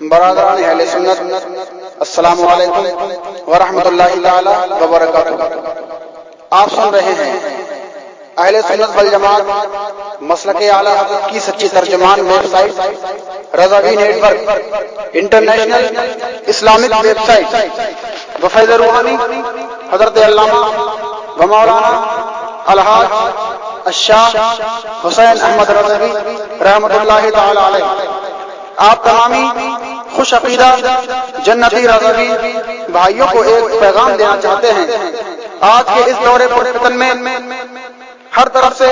बरादरान अहले सुन्नत, अस्सलामु अलैकुम व रहमतुल्लाहि तआला व बरकातुहू। आप सुन रहे हैं अहले सुन्नत वल जमात मसलके आला हक़ की सच्ची तर्जुमान website Razavi network international Islamic website व फैज़ रूहानी हज़रत अल्लामा व मौलाना अलहाज अश्शाह हुसैन अहमद रज़वी रहमतुल्लाहि तआला अलैह आप तमामी खुश अकीदा जन्नती रज़वी भाइयों को एक पैगाम देना चाहते हैं। आज के इस दौरे पुरफ़ितन में हर तरफ से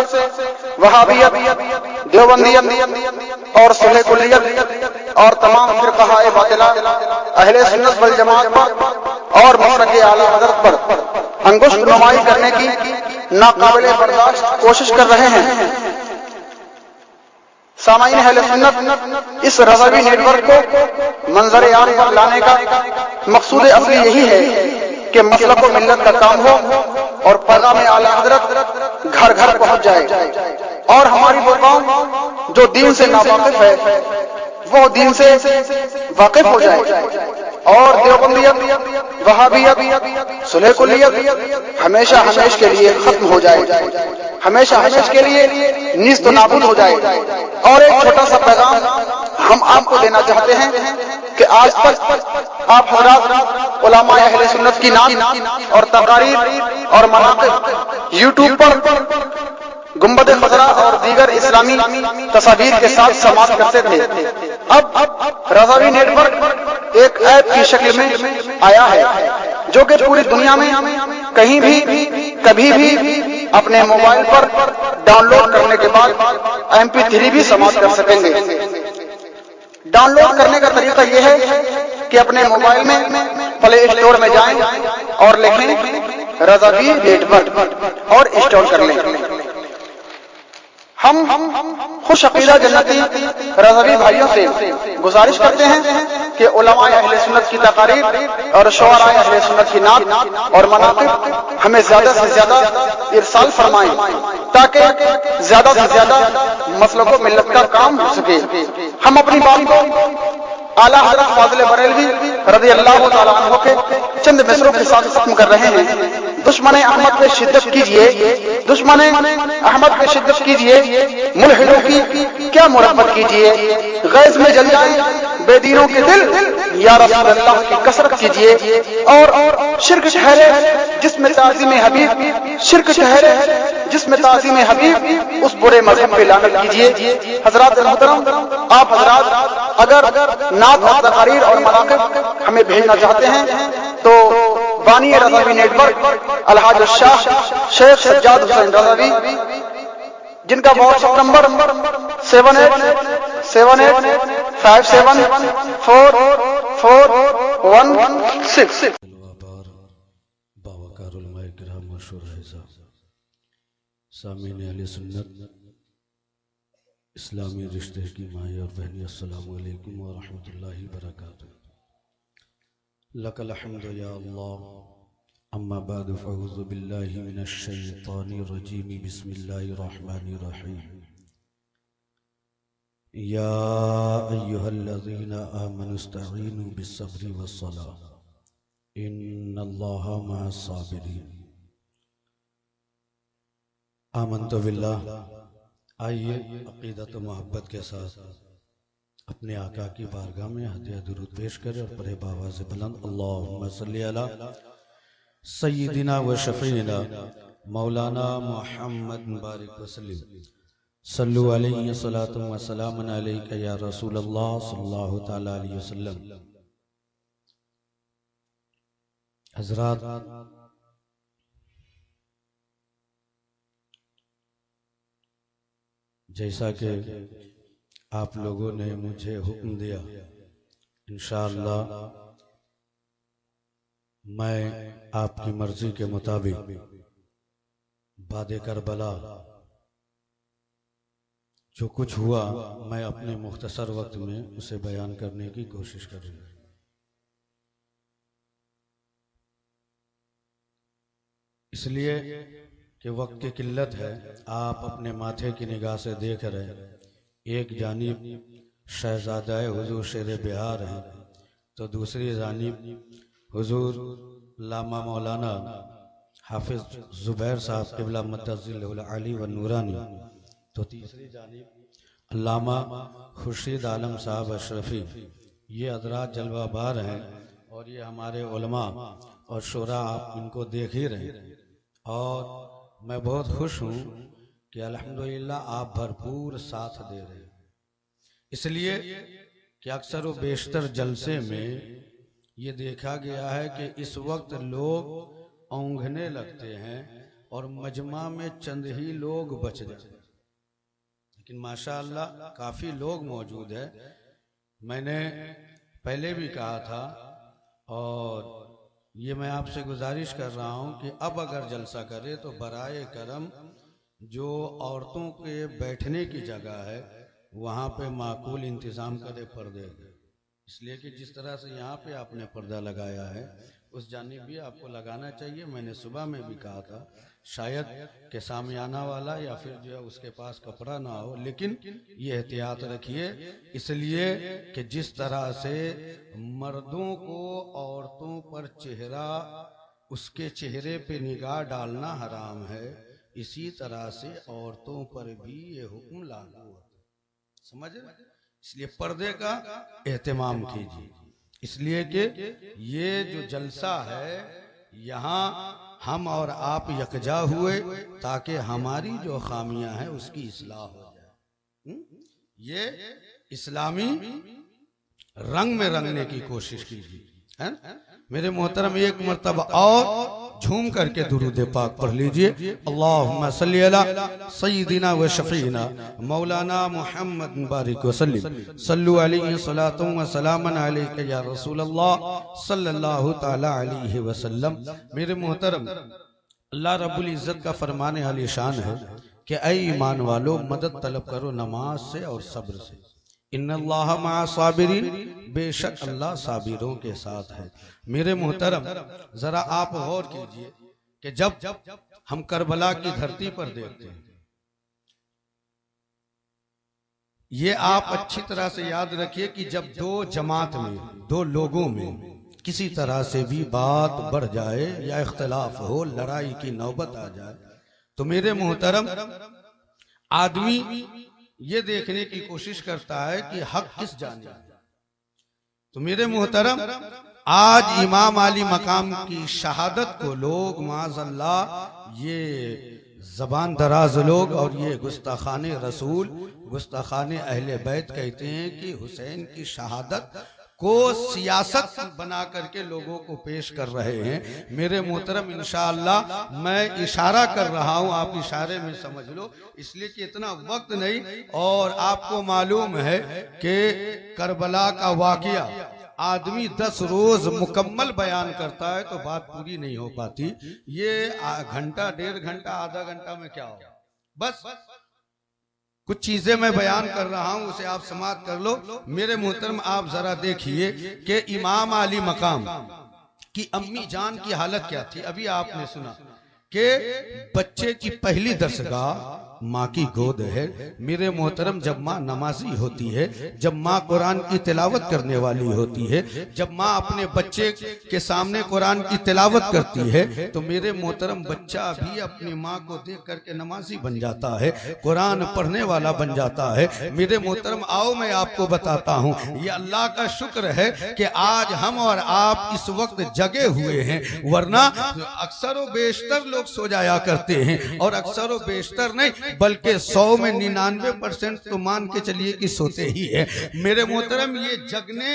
वहाबियत, देवबंदियत और सुलह कुल्लियत और तमाम फ़िरक़ाए बातिला अहले सुन्नत वल जमात पर और मसलके आला हज़रत पर अंगुष्ठ नुमाई करने की नाक़ाबिल बर्दाश्त कोशिश कर रहे हैं। सामाईन अहले सुन्नत, इस रज़ावी नेटवर्क को मंजर आम पर लाने का मकसूद असली यही है कि मसलक व मिल्लत का काम हो और पैगाम आला हज़रत घर घर पहुंच जाए और हमारी वो कौम जो दीन से नावाकिफ है वो दीन से वाकिफ हो जाए और देवबंदियत, वहाबियत, सुलह कुल्लियत हमेशा हमेश के लिए खत्म हो जाए, हमेशा हमेश के लिए नीस्त नाबूद हो जाए। और एक छोटा सा पैगाम हम आपको देना चाहते हैं कि आज तक आप हज़रात उलमा अहले सुन्नत की नात और तकारीर और मनाक़िब यूट्यूब पर गुंबद खज़रा और दीगर इस्लामी तस्वीर के साथ समाप्त करते थे। अब रज़ावी नेटवर्क एक ऐप की शक्ल में आया है जो कि पूरी दुनिया में कहीं भी कभी भी अपने मोबाइल पर डाउनलोड करने के बाद MP3 भी समाप्त कर सकेंगे। डाउनलोड करने का तरीका यह है कि अपने मोबाइल में प्ले स्टोर में जाएं और लिखें रज़ावी नेटवर्क और इंस्टॉल कर लें। हम खुश अकीदा जन्नती रज़ावी भाइयों से गुजारिश करते हैं कि उलमा अहले सुन्नत की तकारीर और शुअरा अहले सुन्नत की नात और मनाक़िब हमें ज्यादा से ज्यादा इरसाल फरमाएं ताकि ज्यादा से ज्यादा मसलक व मिल्लत का काम हो सके। हम अपनी बात को आला हज़रत फाज़िल बरेलवी रज़ी अल्लाह तआला अन्हु के चंद मिसरों के साथ खत्म कर रहे हैं। दुश्मन अहमद पे शिद्दत कीजिए, दुश्मन अहमद पे शिद्दत कीजिए, मुल्हिदों की क्या मुरब्बत कीजिए, गैज़ में जल जाए बेदीनों के दिल, या रसूल अल्लाह की कसरत कीजिए और शिर्क ठहरे जिसमें ताज़ीम हबीब, शिर्क ठहरे जिसमें ताज़ीम हबीब, उस बुरे मज़हब पे लानत कीजिए। हज़रात मोहतरम, आप हज़रात अगर नात और तकारीर और मनाक़िब हमें भेजना चाहते हैं तो बानी रज़ावी नेटवर्क अलहाज अश्शाह शेख सज्जाद हुसैन रज़ावी, जिनका व्हाट्सएप नंबर 7857574416। सामीन अहले सुन्नत, इस्लामी रिश्ते की माई और बहनी, अस्सलामु अलैकुम व रहमतुल्लाहि व बरकातुहू। लकल हम्दु या अल्लाह, अम्मा बाद फ़अऊज़ु बिल्लाहि मिनश शैतानिर रजीम, बिस्मिल्लाहिर रहमानिर रहीम। या अय्युहल्लज़ीना आमनुस्तईनु बिस्सब्रि वस्सलाह, इन्नल्लाहा मअस साबिरीन। आमन्तु बिल्लाह। आइए अक़ीदत व मोहब्बत के साथ अपने आका की बारगाह में हदिया दुरूद पेश करें और पढ़े बावाज़ बुलंद अल्लाहुम्मा सल्ली अला सय्यिदिना व शफ़ीना मौलाना मुहम्मद बारिक वसल्लम, सल्लु अलैहि सलातु व सलामुन अलैका या रसूल अल्लाह सल्लल्लाहु तआला अलैहि वसल्लम। हज़रात, जैसा कि आप लोगों ने मुझे हुक्म दिया, इंशाअल्लाह मैं आपकी मर्जी के मुताबिक बादे करबला जो कुछ हुआ मैं अपने मुख्तसर वक्त में उसे बयान करने की कोशिश करूँगा। इसलिए कि वक्त की किल्लत है, आप अपने माथे की निगाह से देख रहे हैं, एक जानिब शहजादा हुजूर शेर बिहार हैं, तो दूसरी जानिब हुजूर लामा मौलाना हाफिज ज़ुबैर साहब क़िबला मद्दज़िल अली व नूरानी, तो तीसरी जानिब अल्लामा खुर्शीद आलम साहब अशरफी। ये हज़रात जलवाबार हैं और ये हमारे उलमा और शुरा, आप इनको देख ही रहे। और मैं बहुत खुश हूँ कि अल्हम्दुलिल्लाह आप भरपूर साथ दे रहे हैं, इसलिए कि अक्सर व बेशतर जलसे में ये देखा गया है कि इस वक्त लोग औंघने लगते हैं और मजमा में चंद ही लोग बच जाते हैं, लेकिन माशाअल्लाह काफ़ी लोग मौजूद है। मैंने पहले भी कहा था और ये मैं आपसे गुजारिश कर रहा हूँ कि अब अगर जलसा करे तो बराए करम जो औरतों के बैठने की जगह है वहाँ पे माकूल इंतज़ाम करे पर्दे का, इसलिए कि जिस तरह से यहाँ पे आपने पर्दा लगाया है उस जानिब भी आपको लगाना चाहिए। मैंने सुबह में भी कहा था शायद के सामियाना वाला या फिर जो है उसके पास कपड़ा ना हो, लेकिन ये एहतियात रखिए, इसलिए कि जिस तरह से मर्दों को औरतों पर चेहरा, उसके चेहरे पे निगाह डालना हराम है, इसी तरह से औरतों पर भी ये हुक्म लागू होता है, समझ रहे? इसलिए पर्दे का एहतमाम कीजिए, इसलिए कि ये जो जलसा है यहाँ हम और आप यकजा हुए ताकि हमारी जो खामियां हैं उसकी इस्लाह हो जाए। ये इस्लामी रंग में रंगने की कोशिश कीजिए, है ना? मेरे मोहतरम एक मर्तबा और झूम करके दुरूद पाक पढ़ लीजिए। अल्लाहुम्मा सल्ली अला सय्यिदिना व शफीना मौलाना मुहम्मद बारिक वसल्लिम सल्लु अलैहि सलातु व सलामन अलैका या रसूल अल्लाह सल्लल्लाहु ताला अलैहि वसल्लम। मेरे मोहतरम, अल्लाह रब्बुल इज़्ज़त का फरमान आलिशान है कि ऐ ईमान वालो, मदद तलब करो नमाज से और सब्र से। इन्नल्लाह मआ साबिरीन, बेशक अल्लाह साबिरों के साथ है। मेरे मोहतरम, जरा आप गौर कीजिए कि जब हम करबला की धरती पर देखते हैं, ये आप अच्छी तरह से याद रखिए कि जब दो जमात में, दो लोगों में किसी तरह से भी बात बढ़ जाए या इख्तलाफ हो, लड़ाई की नौबत आ जाए, तो मेरे मोहतरम आदमी ये देखने की कोशिश करता है कि हक किस जानिब है। तो मेरे मोहतरम, आज इमाम अली मकाम की शहादत को लोग माज़अल्लाह ये जबान दराज लोग और ये गुस्ताखाने रसूल, गुस्ताखाने अहले बैत कहते हैं कि हुसैन की शहादत को सियासत बना करके लोगों को पेश कर रहे हैं। मेरे मोहतरम, इंशाअल्लाह मैं इशारा कर रहा हूं, आप इशारे में समझ लो, इसलिए कि इतना वक्त नहीं। और आपको मालूम है कि करबला का वाकया आदमी 10 रोज मुकम्मल बयान करता है तो बात पूरी नहीं हो पाती। ये घंटा, 1.5 घंटा, आधा घंटा में क्या हो, बस कुछ चीजें मैं बयान कर रहा हूं, उसे आप समाप्त कर लो। मेरे मोहतरम, आप जरा देखिए कि इमाम अली मकाम की अम्मी जान की हालत क्या थी। अभी आपने सुना कि बच्चे की पहली दरसगाह माँ की गोद है। मेरे मोहतरम, जब माँ नमाजी होती है, जब माँ कुरान की तिलावत करने वाली होती है, जब माँ अपने बच्चे के सामने कुरान की तिलावत करती है, तो मेरे मोहतरम बच्चा भी अपनी माँ को देख करके नमाजी बन जाता है, कुरान पढ़ने वाला बन जाता है। मेरे मोहतरम, आओ मैं आपको बताता हूँ, ये अल्लाह का शुक्र है कि आज हम और आप इस वक्त जगे हुए हैं, वरना अक्सर व बेशतर लोग सो जाया करते हैं, और अक्सर व बेशतर नहीं बल्कि 100 में 99% तो मान के चलिए कि सोते ही है। मेरे मोहतरम, ये जगने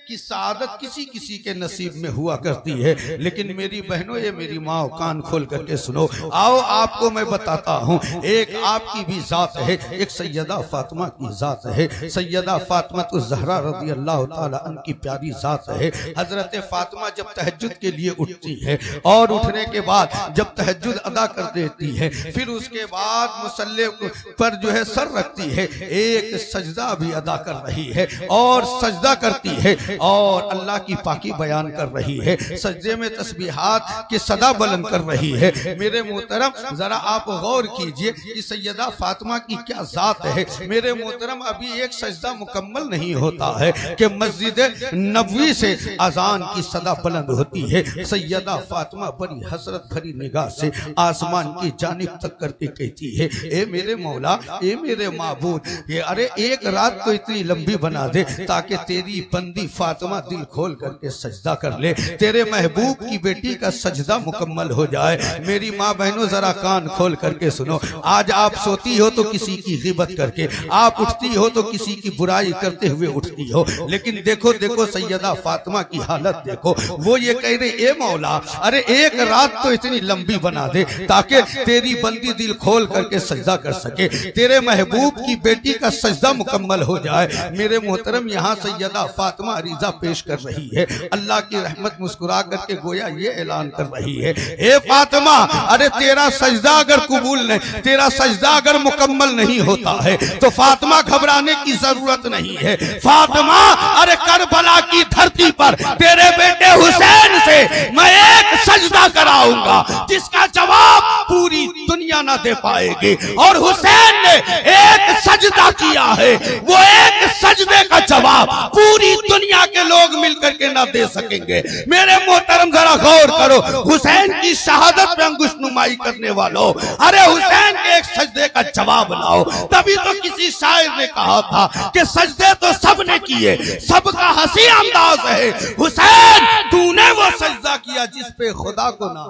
की सादत किसी किसी के नसीब में हुआ करती है, लेकिन मेरी बहनों, ये मेरी माँ, कान खोल करके सुनो। आओ आपको मैं बताता हूँ, एक आपकी भी जात है, एक सैयदा फातिमा की जात है। सैयदा फातिमा तो ज़हरा रज़ी अल्लाह ताला अन्हा की प्यारी जात है। हजरत फातिमा जब तहज्जुद के लिए उठती है और उठने के बाद जब तहज्जुद अदा कर देती है, फिर उसके बाद मुसल्ले पर जो है सर रखती है, एक सजदा भी अदा कर रही है और सजदा करती है। और अल्लाह की पाकी बयान कर रही है, सजदे में तस्बीहात की सदा बुलंद कर रही है। मेरे मोहतरम जरा आप गौर कीजिए कि सैयदा फातिमा की क्या जात है। मेरे मोहतरम अभी एक सजदा मुकम्मल नहीं होता है कि मस्जिद नबवी से अजान की सदा बुलंद होती है। सैयदा फातिमा बड़ी हसरत भरी निगाह से आसमान की जानिब तक करके कहती है, ए मेरे मौला, ए मेरे माबूद, ये अरे एक रात तो इतनी लंबी बना दे ताकि तेरी बंदी फातिमा दिल खोल करके सजदा कर ले, तेरे महबूब की बेटी का सजदा मुकम्मल हो जाए। मेरी माँ बहनों जरा कान खोल करके सुनो। आज आप सोती हो तो किसी की गिबत करके, आप उठती हो तो किसी की बुराई करते हुए उठती हो, लेकिन देखो देखो सैयदा फातिमा की हालत देखो। वो ये कह रहे, ए मौला, अरे एक रात तो इतनी लंबी बना दे ताकि तेरी बंदी दिल खोल करके सजदा कर सके, तेरे महबूब की बेटी का सजदा मुकम्मल हो जाए। मेरे मोहतरम यहाँ सैयदा फातिमा अरीजा पेश कर रही है। अल्लाह की रहमत मुस्कुरा करके गोया ये ऐलान कर रही है, ए फातिमा, अरे तेरा सजदा अगर कबूल नहीं, तेरा सजदा अगर मुकम्मल नहीं होता है तो फातिमा घबराने की जरूरत नहीं है। फातिमा, अरे करबला की धरती पर तेरे बेटे हुसैन से मैं एक सजदा कराऊंगा जिसका जवाब पूरी दुनिया ना दे पाएगी। और हुसैन ने एक सजदा किया है, वो एक सजदे का जवाब पूरी दुनिया के लोग मिलकर के ना दे सकेंगे। मेरे मोहतरम जरा गौर करो, हुसैन की शहादत पे अंगुश नुमाई करने वालों, अरे हुसैन के एक सजदे का जवाब लाओ। तभी तो किसी शायर ने कहा था कि सजदे तो सबने किए, सबका हंसी अंदाज है, हुसैन तूने वो सजदा किया जिस पे खुदा को ना।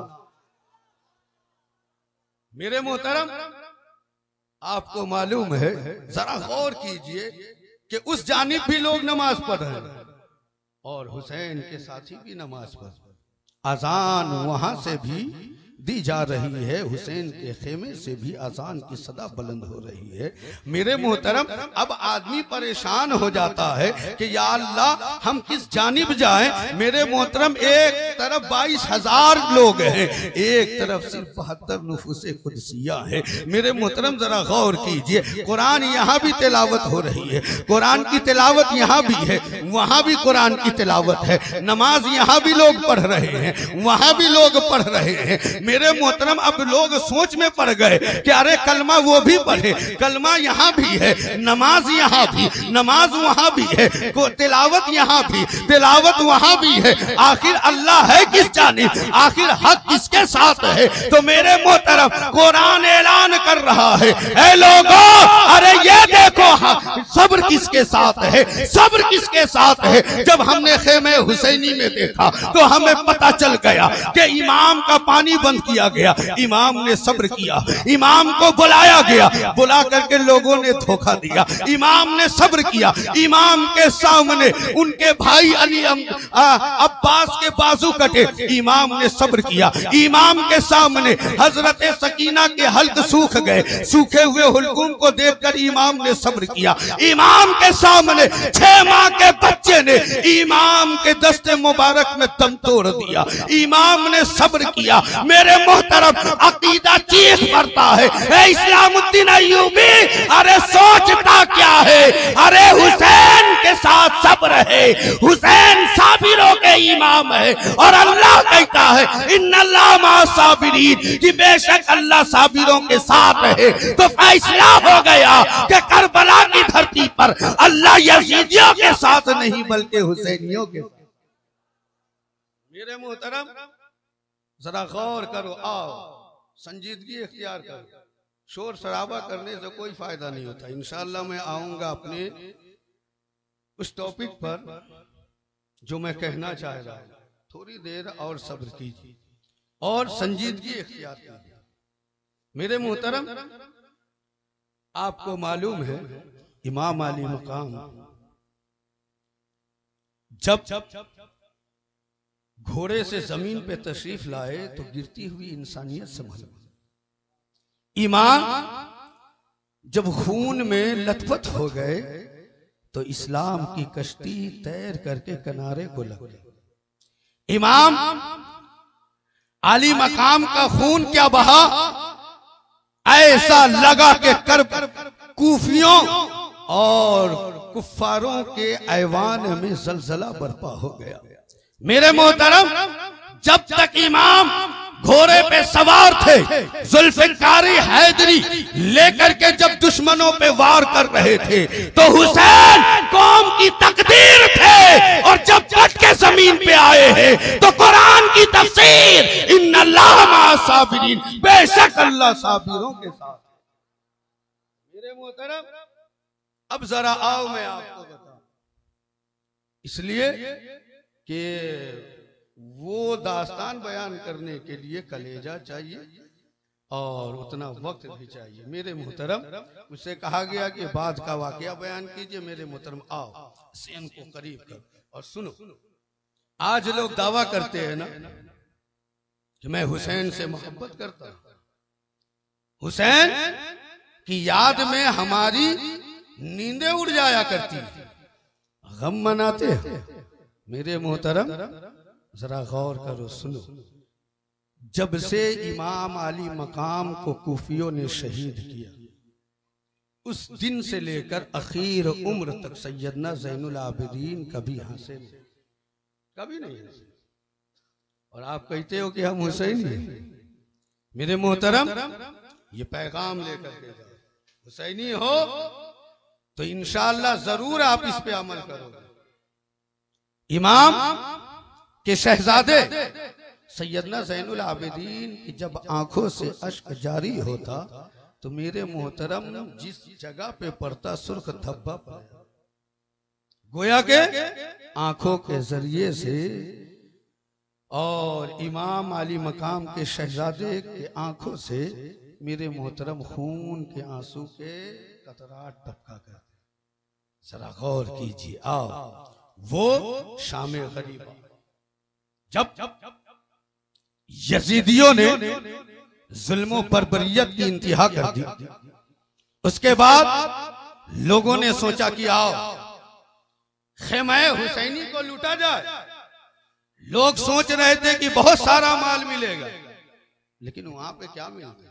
मेरे मोहतरम आपको मालूम है, जरा गौर कीजिए कि उस जानिब भी लोग नमाज पढ़ रहे हैं और हुसैन के साथी भी नमाज पढ़ रहे हैं। अजान वहां से भी दी जा रही है, हुसैन के खेमे से भी अजान की सदा बुलंद हो रही है। मेरे मोहतरम अब आदमी परेशान हो जाता है कि या अल्लाह हम किस जानिब जाएं। मेरे मोहतरम एक तरफ 22,000 लोग हैं, एक तरफ सिर्फ 72 नुफूसे कुदसिया है। मेरे मोहतरम जरा गौर कीजिए, कुरान यहाँ भी तिलावत हो रही है, कुरान की तिलावत यहाँ भी है, वहां भी कुरान की तिलावत है, नमाज यहाँ भी लोग पढ़ रहे हैं, वहां भी लोग पढ़ रहे हैं। मेरे मोहतरम अब लोग सोच में पड़ गए कि अरे कलमा वो भी पढ़े, कलमा यहाँ भी है, नमाज यहाँ भी, नमाज वहां भी है, तिलावत यहाँ भी, तिलावत वहां भी है, आखिर अल्लाह है किस जानिब, आखिर हक किसके साथ है। तो मेरे मोहतरम कुरान ऐलान कर रहा है, ऐ लोगों, अरे ये देखो सब्र किसके साथ है, सब्र किसके साथ है। जब हमने खेमे हुसैनी में देखा तो हमें पता चल गया कि इमाम का पानी बंद किया गया, इमाम ने सब्र किया, इमाम को बुलाया गया, बुला करके लोगों ने धोखा दिया, इमाम ने सब्र किया, इमाम के सामने उनके भाई अली अब्बास के बाजू कटे, इमाम ने सब्र किया, इमाम के सामने हजरत सकीना के हल्क सूख गए, सूखे हुए हुलकुम को देखकर इमाम ने सब्र किया, इमाम के सामने 6 माह के बच्चे ने इमाम के दस्ते मुबारक में दम तोड़ दिया, इमाम ने सब्र किया। मेरे मोहतरम अकीदा चीख पड़ता है, इस्लामुद्दीन अय्यूबी, अरे सोचता क्या है, अरे हुसैन के साथ सब्र है, हुसैन साबिरों के इमाम है और अल्लाह कहता है इन्नल्लाह मअस साबिरीन, कि बेशक अल्लाह साबिरों के साथ है। तो फैसला हो गया कि करबला की धरती पर अल्लाह यजीदियों के साथ नहीं बल्कि हुसैनियों के साथ। मेरे मोहतरम जरा गौर करो, आओ संजीदगी इख्तियार करो, शोर शराबा करने से कोई फायदा नहीं होता। इंशाअल्लाह मैं आऊंगा अपने उस टॉपिक पर जो मैं कहना चाह रहा हूं, थोड़ी देर और सब्र कीजिए और संजीदगी इख्तियार कीजिए। मेरे मोहतरम आपको मालूम है इमाम अली मकाम जब घोड़े से जमीन पे तशरीफ लाए तो गिरती हुई इंसानियत संभल। इमाम जब खून में लथपथ हो गए तो इस्लाम की कश्ती तैर करके किनारे को लग गई। इमाम अली मकाम का खून क्या बहा, ऐसा लगा कि कूफियों और कुफ्फारों के ऐवान में जलजला बर्पा हो गया। मेरे मोहतरम, जब तक इमाम घोड़े पे सवार थे, जुल्फिकारी हैदरी लेकर के जब दुश्मनों पे वार कर रहे थे, तो हुसैन कौम की तकदीर थे। और जब कट के जमीन पे आए हैं तो कुरान की तफसीर, इन्नल्लाह मअ साबिरीन, बेशक अल्लाह साबिरों के साथ। मेरे मोहतरम, अब जरा आओ मैं आपको बताऊं, इसलिए कि वो दास्तान बयान करने के लिए कलेजा चाहिए और उतना वक्त भी चाहिए। मेरे मोहतरम, मुझसे कहा गया कि बाद का वाकया बयान कीजिए। मेरे मोहतरम, आओ सेन को करीब कर और सुनो। आज लोग दावा करते हैं ना कि मैं हुसैन से मोहब्बत करता हूं, हुसैन की याद में हमारी नींदें उड़ जाया करती, गम मनाते हैं। मेरे मोहतरम, जरा गौर करो, सुनो। जब से इमाम अली मकाम को कूफियों ने शहीद किया, उस दिन से लेकर आखिर उम्र तक सैयदना ज़ैनुल आबिदीन कभी हंसे नहीं, कभी नहीं हंसे। और आप कहते हो कि हम हुसैनी हैं। मेरे मोहतरम, ये पैगाम लेकर के जाओ, हुसैनी हो तो इंशाअल्लाह जरूर आप इस पे अमल करोगे। इमाम के शहजादे सैयदना ज़ैनुल आबिदीन की जब आंखों से अश्क जारी होता तो मेरे मोहतरम, जिस जगह पे पड़ता सुर्ख धब्बा पड़ा, गोया के आंखों के जरिए से, और इमाम अली मकाम के शहजादे के आंखों से मेरे मोहतरम खून के आंसू के कतरात टपका करते। जरा गौर कीजिए। आओ, वो शामे गरीबा, जब यजीदियों ने जुल्मों बर्बरियत की इंतहा कर दी, उसके बाद लोगों ने सोचा कि आओ खेमे हुसैनी को लूटा जाए। लोग सोच रहे थे कि बहुत सारा माल मिलेगा, लेकिन वहां पे क्या मिलता,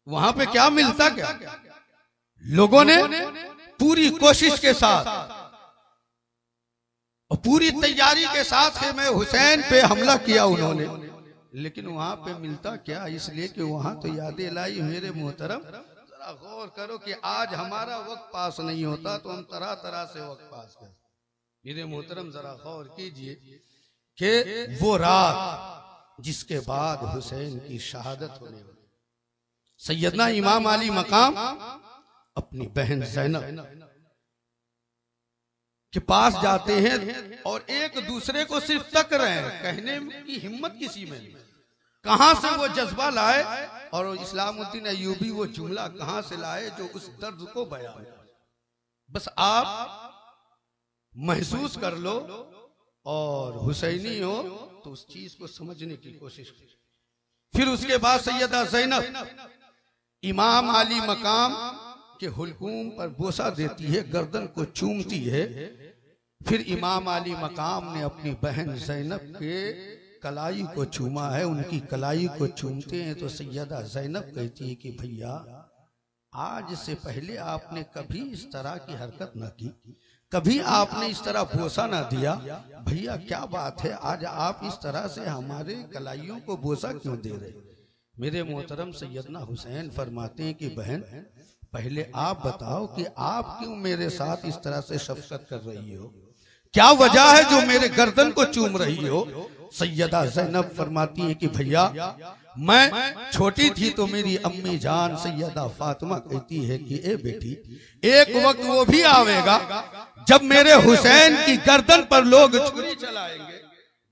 वहां पे क्या मिलता, क्या लोगों ने पूरी कोशिश के साथ और पूरी तैयारी के साथ खेमे हुसैन पे हमला किया उन्होंने, लेकिन वहां पे मिलता क्या, इसलिए कि वहां तो यादें लाई। मेरे मोहतरम, जरा गौर करो कि आज हमारा वक्त पास नहीं होता तो हम तरह तरह से वक्त पास करते। मेरे मोहतरम, जरा गौर कीजिए कि वो रात जिसके बाद हुसैन की शहादत होने वाली, सैयदना इमाम अली मकाम अपनी बहन ज़ैनब के पास जाते हैं और एक दूसरे को सिर्फ तक रहे हैं, कहने की हिम्मत किसी में नहीं। कहां से वो जज्बा लाए और इस्लामुद्दीन अय्यूबी वो जुमला कहां से लाए जो उस दर्द को बयान करे। बस आप महसूस कर लो और हुसैनी हो तो उस चीज को समझने की कोशिश करो। फिर उसके बाद सैयदा ज़ैनब इमाम अली मकाम के हुल्कूम पर बोसा देती है, गर्दन को चूमती है। फिर इमाम अली मकाम ने अपनी बहन ज़ैनब के कलाई को चूमा है। उनकी कलाई को चूमते हैं तो सैयदा ज़ैनब कहती है कि भैया, आज से पहले आपने कभी इस तरह की हरकत न की, कभी आपने इस तरह बोसा ना दिया। भैया क्या बात है, आज आप इस तरह से हमारे कलाइयों को बोसा क्यों दे रहे? मेरे मोहतरम सैयदना हुसैन फरमाते हैं कि बहन, पहले आप बताओ कि आप क्यों मेरे साथ इस तरह से शफकत कर रही हो, क्या वजह है जो मेरे गर्दन को चूम रही हो? सैयदा ज़ैनब फरमाती है कि भैया, मैं छोटी थी तो मेरी अम्मी जान सैयदा फातिमा कहती है कि ए बेटी, एक वक्त वो भी आवेगा जब मेरे हुसैन की गर्दन पर लोग छुरी चलाएंगे।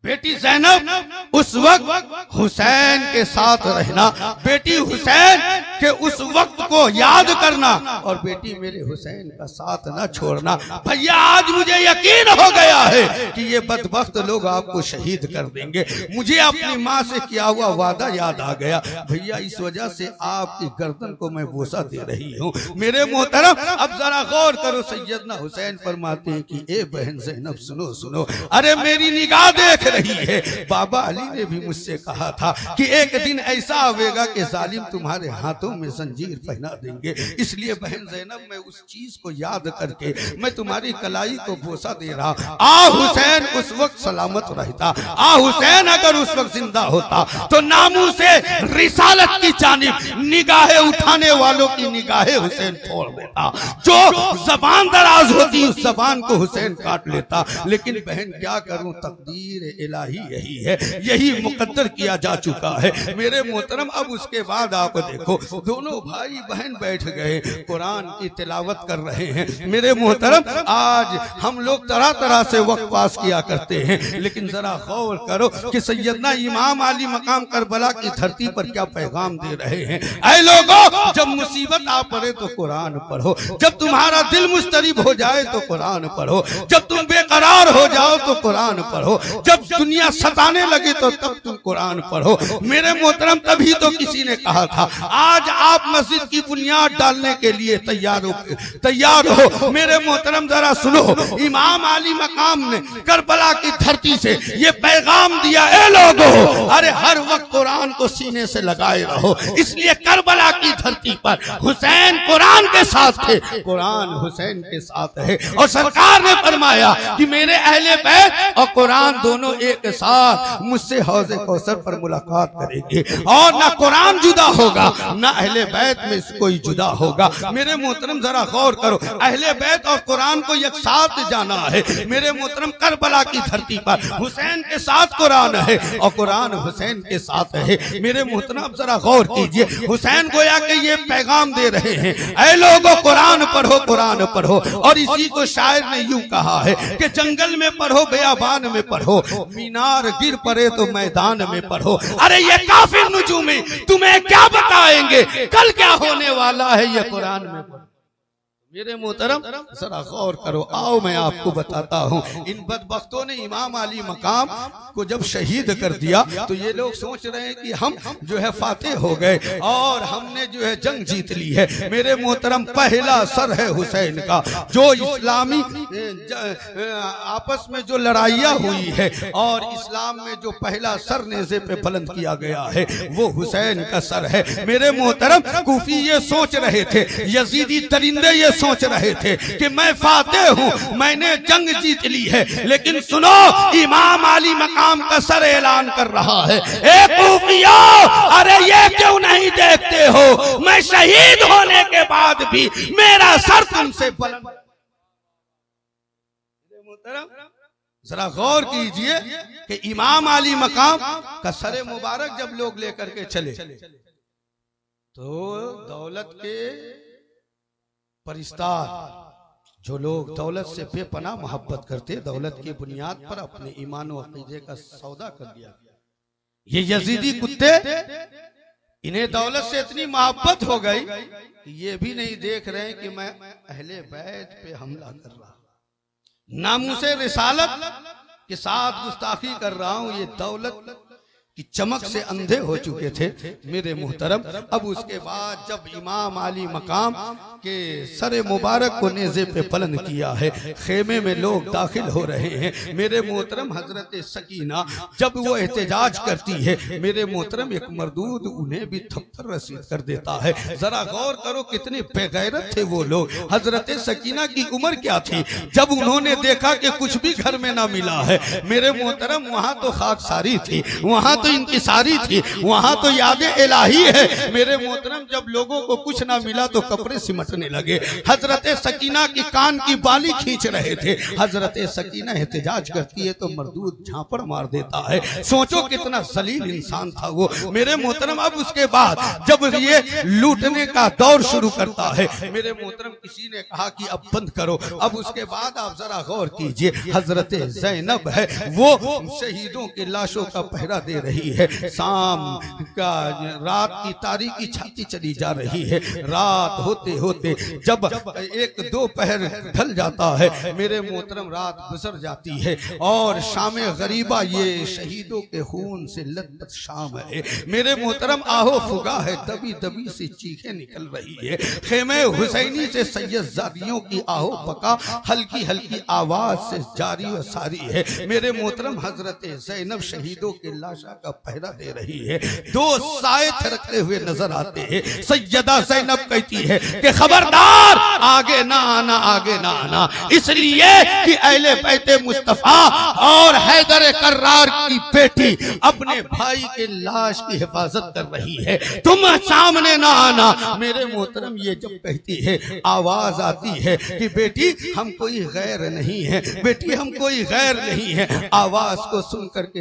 बेटी ज़ैनब, उस वक्त हुसैन के साथ रहना, बेटी हुसैन के उस वक्त को याद करना, और बेटी मेरे हुसैन का साथ न छोड़ना। भैया, आज मुझे यकीन हो गया है कि ये बदबख्त लोग आपको शहीद कर देंगे। मुझे अपनी माँ से किया हुआ वादा याद आ गया। भैया, इस वजह से आपकी गर्दन को मैं बोसा दे रही हूँ। मेरे मोहतरम, अब जरा गौर करो। सैयदना हुसैन फरमाते हैं कि ए बहन ज़ैनब, सुनो सुनो, अरे मेरी निगाह देख रही है। बाबा अली ने भी मुझसे कहा था कि एक दिन ऐसा आवेगा कि जालिम तुम्हारे हाथों हाथों में जंजीर पहना देंगे। इसलिए बहन ज़ैनब, मैं उस चीज को याद करके मैं तुम्हारी कलाई को बोसा दे रहा। आ हुसैन उस वक्त सलामत रहता, आ हुसैन अगर उस वक्त जिंदा होता तो नामू से रिसालत की जानिब निगाहें उठाने वालों की निगाहें हुसैन फोड़ देता। जो जबान दराज होती उस जबान को हुसैन काट लेता। लेकिन बहन क्या करूं, तकदीर इलाही यही है, यही मुकद्दर किया जा चुका है। मेरे मोहतरम, अब उसके बाद आप देखो दोनों भाई बहन बैठ गए, कुरान की तिलावत कर रहे हैं। मेरे मोहतरम, आज हम लोग तरह तरह से वक्त पास किया करते हैं, लेकिन जरा गौर करो कि सैयदना इमाम अली मकाम करबला की धरती पर क्या पैगाम दे रहे हैं। ऐ लोगों, जब मुसीबत आ पड़े तो कुरान पढ़ो, जब तुम्हारा दिल मुस्तरिब हो जाए तो कुरान पढ़ो, जब तुम बेकरार हो जाओ तो कुरान पढ़ो, जब दुनिया सताने लगे तो तब तुम कुरान पढ़ो। मेरे मोहतरम, तभी तो किसी ने कहा था आज आप मस्जिद की बुनियाद डालने के लिए तैयार हो। मेरे मोहतरम, जरा सुनो, इमाम अली मकाम ने करबला की धरती से ये पैगाम दिया, ए लोगों, अरे हर वक्त कुरान को सीने से लगाए रहो। इसलिए करबला की धरती पर हुसैन कुरान के साथ थे, कुरान हुसैन के साथ है। और सरकार ने फरमाया कि मेरे अहले बैत और कुरान दोनों एक साथ मुझसे हौज़े कौसर पर मुलाकात करेंगे, और ना कुरान जुदा होगा ना अहले बैत में से कोई जुदा होगा। मेरे मोहतरम, जरा गौर करो, अहले बैत और कुरान को एक साथ जाना है। मेरे मोहतरम, करबला की धरती पर हुसैन के साथ कुरान है और कुरान हुसैन के साथ है। मेरे मोहतरम, जरा गौर कीजिए, हुसैन गोया के ये पैगाम दे रहे हैं, ऐ लोगों, कुरान पढ़ो, कुरान पढ़ो। और इसी को शायर ने यूं कहा है कि जंगल में पढ़ो, बयाबान में पढ़ो, मीनार गिर पड़े तो मैदान में पढ़ो। अरे ये काफिर नुजूमी तुम्हें क्या बताएंगे, कल क्या होने वाला है, ये कुरान में पढ़ो। मेरे मोहतरम, जरा गौर करो, आओ मैं आपको बताता हूँ। इन बदबख्तों ने इमाम अली मकाम को जब शहीद कर दिया तो ये लोग सोच रहे हैं कि हम जो है फातेह हो गए और हमने जो है जंग जीत ली है। मेरे मोहतरम, पहला सर है हुसैन का। जो इस्लामी आपस में जो लड़ाइयाँ हुई है और इस्लाम में जो पहला सर नेज़े पे बुलंद किया गया है वो हुसैन का सर है। मेरे मोहतरम, कूफी ये सोच रहे थे, यजीदी दरिंदे ये सोच रहे थे कि मैं फातेह हूं, मैंने जंग जीत ली है। लेकिन सुनो, इमाम अली मकाम का सर ऐलान कर रहा है, ए कूफियो, अरे ये क्यों नहीं देखते हो, मैं शहीद होने के बाद भी मेरा सर तुमसे बुलंद। जरा गौर कीजिए कि इमाम अली मकाम का सर मुबारक जब लोग लेकर के चले तो दौलत के परिस्तार, जो लोग दौलत से बेपनाह मोहब्बत करते, दौलत की बुनियाद पर अपने ईमान और अकीदे का सौदा कर दिया। ये यजीदी कुत्ते, इन्हें दौलत से इतनी मोहब्बत हो गई कि ये भी नहीं देख रहे कि मैं अहले बैत पे हमला कर रहा, नामूसे रिसालत के साथ गुस्ताखी कर रहा हूं। ये दौलत की चमक से अंधे हो चुके थे। मेरे मोहतरम, अब उसके बाद जब इमाम अली मकाम के सर मुबारक को नेज़े पे बुलंद किया है, खेमे में लोग दाखिल हो रहे हैं। मेरे मोहतरम, हजरत सकीना जब वो एहतजाज करती है, मेरे मोहतरम, एक मरदूद उन्हें भी थप्पड़ रसीद कर देता है। जरा गौर करो कितने बेगैरत थे वो लोग। हजरत सकीना की उम्र क्या थी जब उन्होंने देखा कि कुछ भी घर में ना मिला है। मेरे मोहतरम, वहां तो खाकसारी थी, वहां तो इंकिसारी थी, वहां तो यादें इलाही है। मेरे मोहतरम, जब लोगों को कुछ ना मिला तो कपड़े सिमटने लगे। हजरत सकीना की कान की बाली खींच रहे थे। हजरत सकीना एहतजाज करती है तो मरदूद झापड़ मार देता है। सोचो कितना जलील इंसान था वो। मेरे मोहतरम, अब उसके बाद जब ये लूटने का दौर शुरू करता है, मेरे मोहतरम, किसी ने कहा कि अब बंद करो। अब उसके बाद आप जरा गौर कीजिए, हजरत ज़ैनब है, वो शहीदों की लाशों का पहरा दे रही है। शाम का रात की तारीकी छाती चली जा रही है। रात होते होते जब एक दो पहर ढल जाता है, मेरे मोहतरम, रात गुजर जाती है और शाम गरीबा ये शहीदों के खून से लथपथ शाम है। मेरे मोहतरम, आहो फुगा है, दबी दबी से चीखें निकल रही है। खेमे हुसैनी से सैयदजादियों की आहो पका हल्की हल्की आवाज से जारी व सारी है। मेरे मोहतरम, हजरत ज़ैनब शहीदों के लाशा का पहरा दे रही है। दो साए थिरकते हुए नजर आते हैं। सैयदा ज़ैनब कहती है कि खबरदार आगे ना आना, आगे ना आना, इसलिए कि अहले बैते मुस्तफा और हैदर कर्रार की बेटी अपने भाई के लाश की हिफाजत कर रही है, तुम सामने ना आना। मेरे मोहतरम ये जब कहती है, आवाज आती है कि बेटी हम कोई गैर नहीं है, बेटी हम कोई गैर नहीं है। आवाज को सुन करके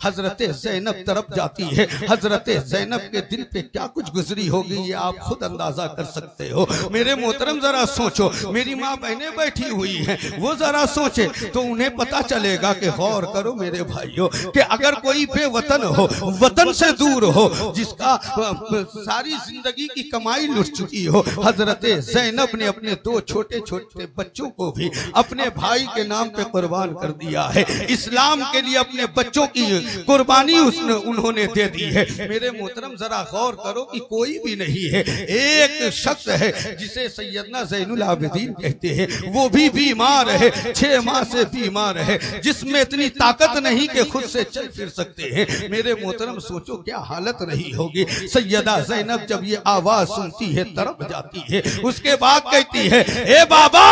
हजरत ज़ैनब तरफ जाती है। हजरत ज़ैनब के दिल पे क्या कुछ गुजरी होगी ये आप खुद अंदाजा कर सकते हो। मेरे मोहतरम जरा सोचो, मेरी माँ बहनें बैठी हुई हैं, वो जरा सोचे तो उन्हें पता चलेगा कि गौर करो मेरे भाइयों कि अगर कोई बेवतन हो, वतन से दूर हो, जिसका सारी जिंदगी की कमाई लुट चुकी हो, हजरत ज़ैनब ने अपने दो छोटे छोटे बच्चों को भी अपने भाई के नाम पे कुर्बान कर दिया है। इस्लाम के लिए अपने बच्चों की कुर्बानी उन्होंने दे दी है। मेरे मोहतरम जरा गौर करो कि कोई भी नहीं है, एक शख्स है जिसे सैयदना ज़ैनुल आबिदीन कहते हैं, वो भी बीमार है, 6 माह से बीमार है, जिसमें इतनी ताकत नहीं कि खुद से चल फिर सकते हैं। मेरे मोहतरम सोचो क्या हालत रही होगी। सैयदा ज़ैनब जब ये आवाज सुनती है तड़प जाती है। उसके बाद कहती है, ए बाबा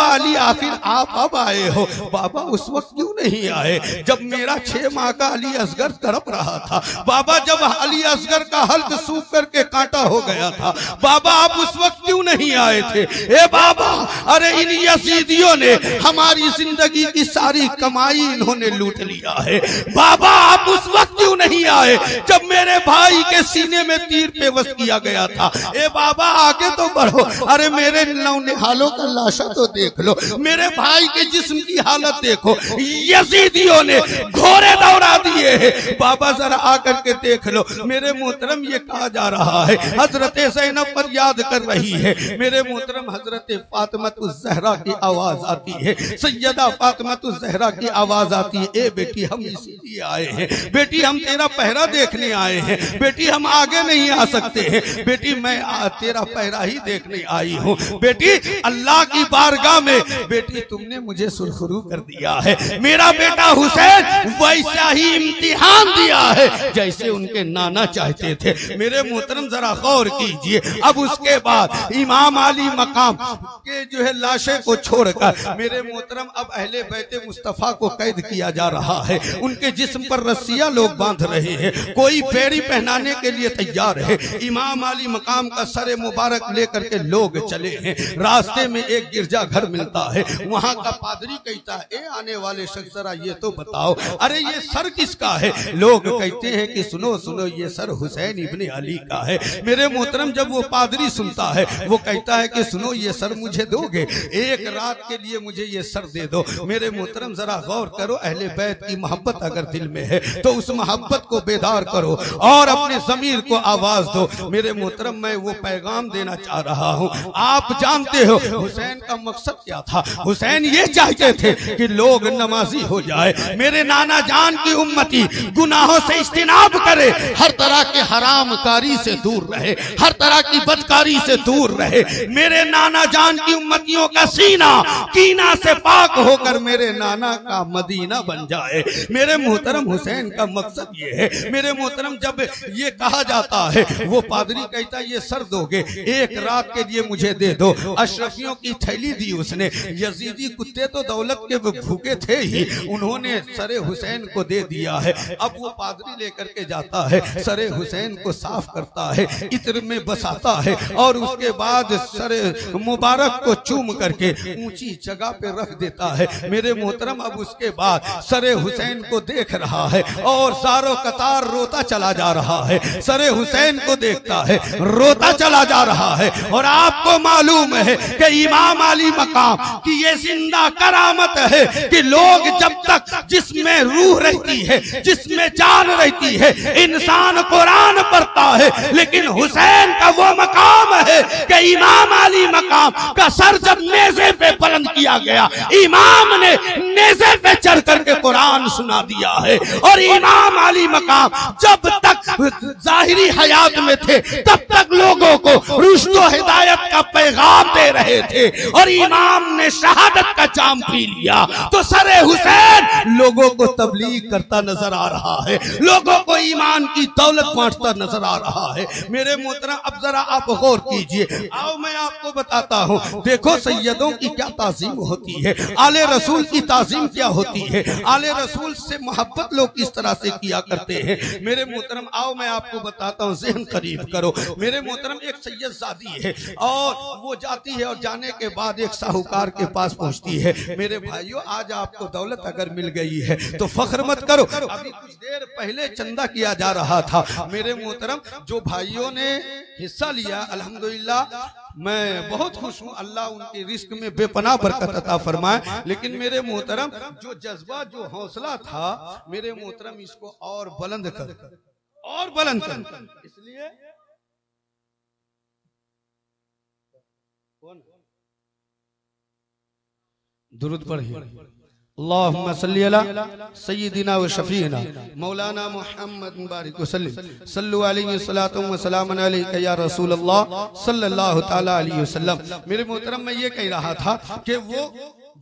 अली, आखिर आप अब आए हो। बाबा उस वक्त क्यों नहीं आए जब मेरा 6 माह का अली असगर तड़प रहा था? बाबा जब अली असगर का हल्क सूख करके कांटा हो गया था, बाबा आप उस वक्त क्यों नहीं आए थे? ए बाबा, अरे इन यजीदियों ने हमारी जिंदगी की सारी कमाई इन्होंने लूट लिया है। बाबा आप उस वक्त क्यों नहीं आए जब मेरे भाई के सीने में तीर पेवस्त किया गया था? ए बाबा आगे तो बढ़ो, अरे मेरे नौनिहालों का लाशा तो देख लो, मेरे भाई के जिस्म की हालत देखो, यजीदियों ने घोड़े दौड़ा दिए हैं। बाबा जरा आकर के देख लो। मेरे मोहतरम ये कहा जा रहा है, हजरत ज़ैनब पर याद कर रही है। मेरे मोहतरम हजरत फातिमातुज़ ज़हरा की आवाज आती है, सैयदा फातिमातुज़ ज़हरा की आवाज आती है, ए बेटी हम इसलिए आए हैं, बेटी हम तेरा पहरा देखने आए हैं, बेटी हम आगे नहीं आ सकते हैं, बेटी मैं तेरा पहरा ही देखने आई हूँ। बेटी अल्लाह की बारगाह में बेटी तुमने मुझे सुरखरू कर दिया है। मेरा बेटा हुसैन वैसा ही इम्तिहान दिया है जैसे उनके नाना चाहते थे। मेरे मोहतरम जरा गौर कीजिए। अब उसके बाद इमाम अली मकाम के जो है लाशे को छोड़कर मेरे मोहतरम अब अहले बैते मुस्तफा को कैद किया जा रहा है। उनके जिस्म पर रस्सियां लोग बांध रहे हैं, कोई बेड़ी पहनाने के लिए तैयार है। इमाम अली मकाम का सरे मुबारक लेकर के लोग चले हैं। रास्ते में एक गिरजा घर मिलता है, वहां का पादरी कहता है, ए आने वाले शख्स जरा ये तो बताओ, अरे ये सर किसका है? लोग कहते हैं कि सुनो सुनो, ये सर हुसैन इब्ने अली का है। मेरे मोहतरम जब वो पादरी सुनता है, वो कहता है कि सुनो ये सर मुझे दोगे, एक रात के लिए मुझे ये सर दे दो। मेरे मोहतरम जरा गौर करो, अहले बैत की मोहब्बत अगर दिल में है तो उस मोहब्बत को बेदार करो और अपने ज़मीर को आवाज दो। मेरे मोहतरम मैं वो पैगाम देना चाह रहा हूँ। आप जानते हो हुसैन का मकसद क्या था? हुसैन ये चाहते थे कि लोग नमाजी हो जाए, मेरे नाना जान की उम्मती गुनाहों से इज्तिनाब करे, हर तरह के हरामकारी से दूर रहे, हर तरह की बदकारी से दूर रहे। मेरे नाना जान की उम्मतियों का सीना कीना से पाक होकर मेरे नाना का मदीना बन जाए। मेरे मोहतरम हुसैन का मकसद ये है। मेरे मोहतरम जब ये कहा जाता है, वो पादरी कहता है ये सर दोगे, एक रात के लिए मुझे दे दो। अशरफियों की थैली दी उसने। यजीदी कुत्ते तो दौलत के भूखे थे ही, उन्होंने सरे हुसैन को दे दिया है। अब वो पादरी लेकर के जाता है, सरे हुसैन को साफ करता है, इत्र में बसाता है और उसके बाद सरे मुबारक को चूम करके ऊंची जगह पे रख देता है। मेरे मोहतरम अब उसके बाद सरे हुसैन को देख रहा है और सारो कतार रोता चला जा रहा है। सरे हुसैन को देखता है, रोता चला जा रहा है। और आपको मालूम है कि इमाम अली मकाम की ये जिंदा करामत है कि लोग जब तक जिसमें रूह रहती है, जिसमें जान रहती है, इंसान कुरान पढ़ता है, लेकिन हुसैन का वो मकाम है कि इमाम अली मकाम का सर जब नेज़े पे बुलंद किया गया, इमाम ने नेज़े पे चढ़ करके कुरान सुना दिया है। और इमाम अली मकाम जब तक जाहिरी हयात में थे तब तक लोगों को रुश्द व हिदायत का पैगाम दे रहे थे, और इमाम ने शहादत का जाम पी लिया तो सरे हुसैन लोगों को तबलीग करता नजर आ रहा है, लोगों को ईमान की दौलत बांटता नजर आ रहा है। मेरे मोहतरम अब जरा आप गौर कीजिए, आओ मैं आपको बताता हूँ। देखो सैयदों की क्या ताज़ीम होती है, आले रसूल की ताज़ीम क्या होती है, आले रसूल से मोहब्बत लोग किस तरह से किया करते हैं। मेरे मोहतरम आओ मैं आपको बताता हूँ, ज़हन करीब करो। मेरे मोहतरम एक सैयदजादी है और वो जाती है और जाने के बाद एक साहूकार के पास पहुंचती है। मेरे भाइयों आज आपको दौलत अगर मिल गई है तो फख्र मत करो, अभी कुछ देर पहले चंदा किया जा रहा था। मेरे मोहतरम जो भाइयों ने हिस्सा लिया अल्हम्दुलिल्लाह मैं बहुत खुश हूँ, अल्लाह उनके रिस्क में बेपनाह बरकत अता फरमाए। लेकिन मेरे मोहतरम जो जज्बा जो हौसला था मेरे मोहतरम इसको और बुलंद कर, और बुलंद कर। इसलिए दुरूद पढ़िए, अल्लाहुम्मा सल्ली अला सय्यिदिना व शफीना मौलाना मुहम्मद मुबारक वसल्लम सल्लु अलैहि सलातु व सलाम अलैका या रसूल अल्लाह सल्लल्लाहु तआला अलैहि वसल्लम। मेरे मोहतरम मैं ये कह रहा था कि वो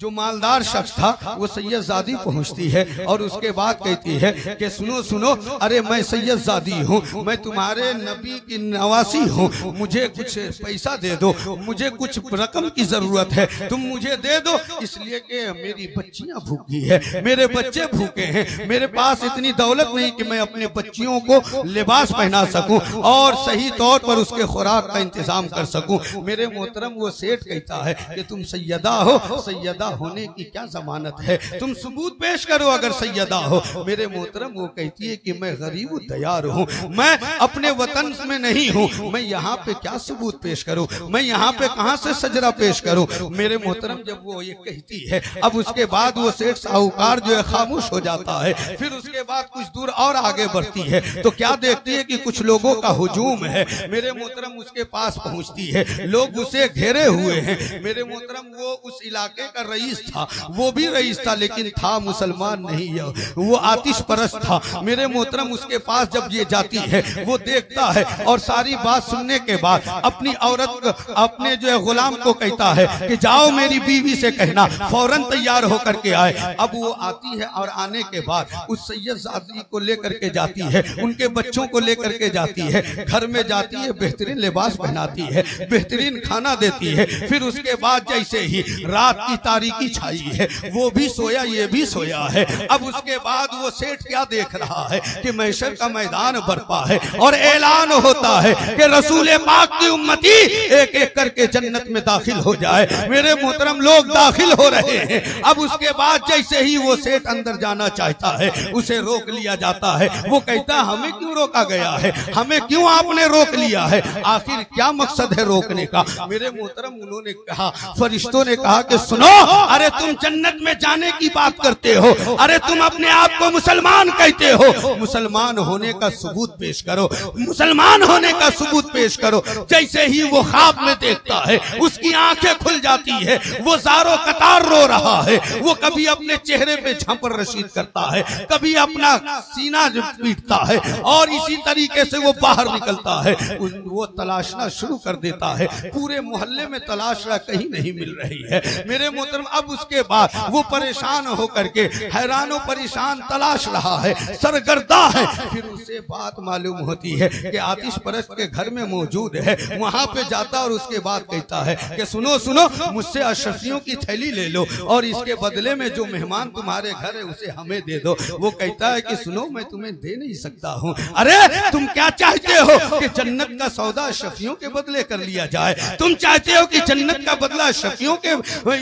जो मालदार शख्स था वो सैयदजादी पहुंचती है और उसके बाद कहती है कि सुनो सुनो, अरे मैं सैयदजादी हूँ, मैं तुम्हारे नबी की नवासी हूँ, मुझे कुछ पैसा दे दो, मुझे कुछ रकम की जरूरत है, तुम मुझे दे दो, इसलिए कि मेरी बच्चियां भूखी है, मेरे बच्चे भूखे हैं, मेरे पास इतनी दौलत नहीं कि मैं अपने बच्चियों को लिबास पहना सकूं और सही तौर पर उसके खुराक का इंतजाम कर सकूं। मेरे मोहतरम वो सेठ कहता है कि तुम सैयदा हो, सैयदा होने की क्या जमानत है, तुम सबूत पेश करो अगर सैयदा हो। मेरे मोहतरम वो कहती है कि मैं गरीब तैयार हूँ, मैं अपने वतन में नहीं हूँ, मैं यहाँ पे क्या सबूत पेश करूँ, मैं यहाँ पे कहाँ से सजरा पेश करूँ। मेरे मोहतरम जब वो ये कहती है अब उसके बाद वो सेठ साहूकार जो है खामोश हो जाता है। फिर उसके बाद कुछ दूर और आगे बढ़ती है तो क्या देखती है कि कुछ लोगों का हुजूम है। मेरे मोहतरम उसके पास पहुँचती है, लोग उसे घेरे हुए हैं। मेरे मोहतरम वो उस इलाके का रईस था, वो भी रईस था लेकिन था मुसलमान नहीं है, वो आतिश परस्त था। मेरे मोहतरम उसके पास जब ये जाती है वो देखता है और सारी बात सुनने के बाद अपनी औरत अपने जो है गुलाम को कहता है कि जाओ मेरी बीवी से कहना फौरन तैयार होकर के आए। अब वो आती है और आने के बाद उस सैयदजादी को लेकर के जाती है, उनके बच्चों को लेकर के जाती है, घर में जाती है, बेहतरीन लिबास पहनाती है, बेहतरीन खाना देती है। फिर उसके बाद जैसे ही रात की तारीकी छाई है, वो भी सोया ये भी सोया है। अब उसके बाद वो सेठ क्या देख रहा है कि महशर का मैदान बरपा है और ऐलान होता है कि रसूल पाक की उम्मती एक एक करके जन्नत में दाखिल हो जाए। मेरे मोहतरम लोग दाखिल हो रहे हैं। अब उसके बाद जैसे ही वो सेठ अंदर जाना चाहता है उसे रोक लिया जाता है। वो कहता है हमें क्यों रोका गया है, हमें क्यों आपने रोक लिया है, आखिर क्या मकसद है रोकने का। मेरे मोहतरम उन्होंने कहा, फरिश्तों ने कहा कि सुनो, अरे तुम जन्नत में जाने की बात करते हो, अरे तुम अपने आप को मुसलमान कहते हो, मुसलमान होने का सबूत पेश करो, मुसलमान होने का सबूत पेश करो। जैसे ही वो ख्वाब में देखता है उसकी आंखें खुल जाती है, वो ज़ारो कतार रो रहा है। वो कभी अपने चेहरे पे झंपर रशीद करता है, कभी अपना सीना पीटता है और इसी तरीके से वो बाहर निकलता है। वो तलाशना शुरू कर देता है, पूरे मोहल्ले में तलाश रहा, कहीं नहीं मिल रही है। मेरे मोहतरम अब उसके बाद वो परेशान होकर के हैरानो परेशान तलाश रहा है, सरगर्दा है। फिर उसे बात मालूम होती है कि आतिश परस्त के घर में मौजूद है। वहां पे जाता और उसके बाद कहता है कि सुनो सुनो, मुझसे अशरफियों की थैली ले लो और इसके बदले में जो मेहमान तुम्हारे घर है उसे हमें दे दो। वो कहता है कि सुनो, मैं तुम्हें दे नहीं सकता हूँ। अरे तुम क्या चाहते हो कि जन्नत का सौदा अशरफियों के बदले कर लिया जाए, तुम चाहते हो कि जन्नत का बदला अशरफियों के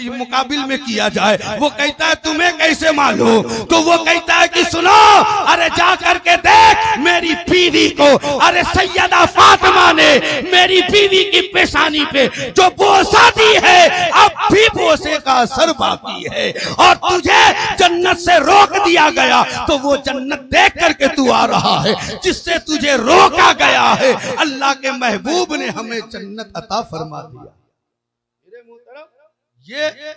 मुकाबिल में किया जाए। वो कहता है तुम्हें कैसे मालूम। तो वो कहता है कि सुनो, अरे जा करके देख मेरी बीवी को, अरे सैयदा फातिमा ने मेरी बीवी की पेशानी पे जो बोसा दी है अब भी बोसे का असर बाकी है, और तुझे जन्नत से रोक दिया गया तो वो जन्नत देख करके तू आ रहा है जिससे तुझे रोका गया है। अल्लाह के महबूब ने हमें जन्नत अता फरमा दिया। ये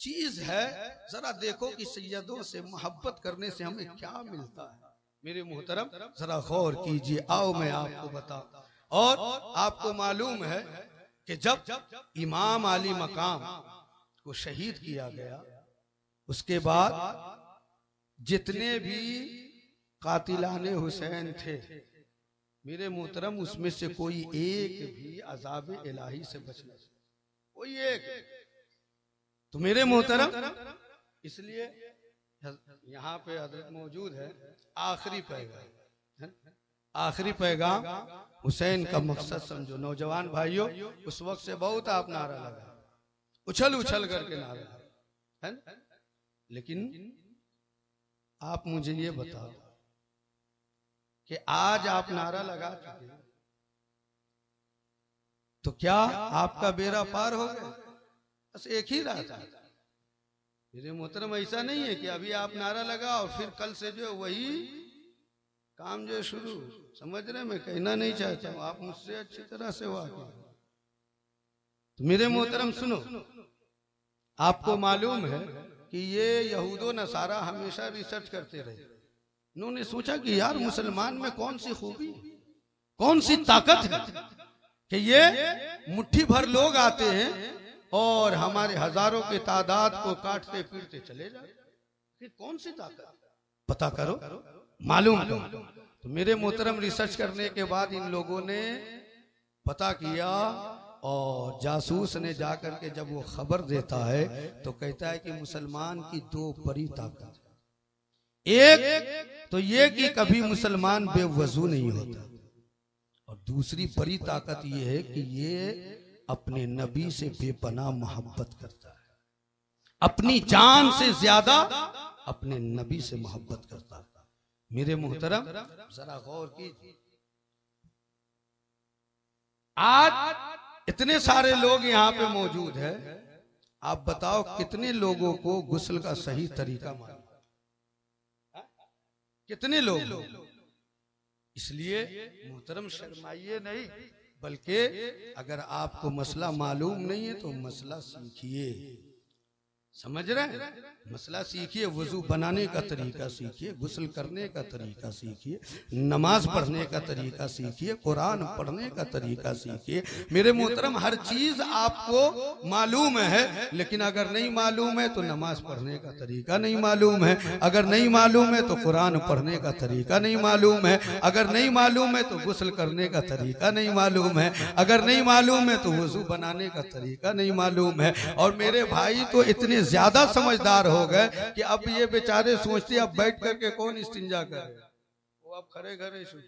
चीज है, जरा देखो कि सैयदों से मोहब्बत करने से हमें क्या मिलता है। मेरे मोहतरम जरा गौर कीजिए, आओ मैं आपको बताऊं। और आपको मालूम है कि जब इमाम अली मकाम को शहीद किया गया, उसके बाद जितने भी कातिलाने हुसैन थे, मेरे मोहतरम उसमें से कोई एक भी अजाब इलाही से बच नहीं, कोई एक। तो मेरे मोहतरम इसलिए यहाँ पे हजरत मौजूद है, आखिरी पैगाम, आखिरी पैगाम हुसैन का मकसद समझो। नौजवान भाइयों, उस वक्त से बहुत आप नारा लगा, उछल उछल करके नारा है, लेकिन आप मुझे ये बताओ कि आज आप नारा लगा चुके तो क्या आपका बेड़ा पार हो गया? बस एक ही रात है मेरे मोहतरम, ऐसा नहीं है कि अभी आप नारा लगाओ फिर कल से जो वही काम जो शुरू, समझ रहे? मैं कहना नहीं चाहता हूं, आप मुझसे अच्छी तरह से वाकिफ। तो मेरे मोहतरम सुनो, आपको मालूम है कि ये यहूदो नसारा हमेशा रिसर्च करते रहे। उन्होंने सोचा कि यार मुसलमान में कौन सी खूबी, कौन सी ताकत है कि ये मुट्ठी भर लोग आते हैं और हमारे हजारों के तादाद को काटते पीटते चले जाते। कौन सी ताकत, पता करो, मालूम करो। तो मेरे मोहतरम रिसर्च करने के बाद इन लोगों ने पता किया और जासूस ने जाकर के जब वो खबर देता है तो कहता है कि मुसलमान की दो बड़ी ताकत, एक तो ये कि कभी मुसलमान बेवजू नहीं होता, और दूसरी बड़ी ताकत ये है कि ये अपने नबी से बेपनाह मोहब्बत करता है, अपनी जान से ज्यादा अपने नबी से मोहब्बत करता है। मेरे मोहतरम जरा गौर कीजिए, आज इतने सारे लोग यहाँ पे मौजूद है, आप बताओ कितने लोगों को गुस्ल का सही तरीका मालूम? कितने लोग? इसलिए मोहतरम शर्माइए नहीं, बल्कि अगर आपको मसला मालूम नहीं है तो मसला सीखिए, समझ रहे हैं? मसला सीखिए, वजू बनाने का तरीका सीखिए, गुस्ल करने का तरीका सीखिए, नमाज पढ़ने का तरीका सीखिए, कुरान पढ़ने का तरीका सीखिए। मेरे मोहतरम हर चीज आपको मालूम है, लेकिन अगर नहीं मालूम है तो नमाज पढ़ने का तरीका नहीं मालूम है, अगर नहीं मालूम है तो कुरान पढ़ने का तरीका नहीं मालूम है, अगर नहीं मालूम है तो गुस्ल करने का तरीका नहीं मालूम है, अगर नहीं मालूम है तो वजू बनाने का तरीका नहीं मालूम है। और मेरे भाई तो इतने ज्यादा समझदार हो गए कि अब ये बेचारे सोचते अब बैठ करके कौन इस्तिंजा करे, वो अब खड़े खड़े शुरू।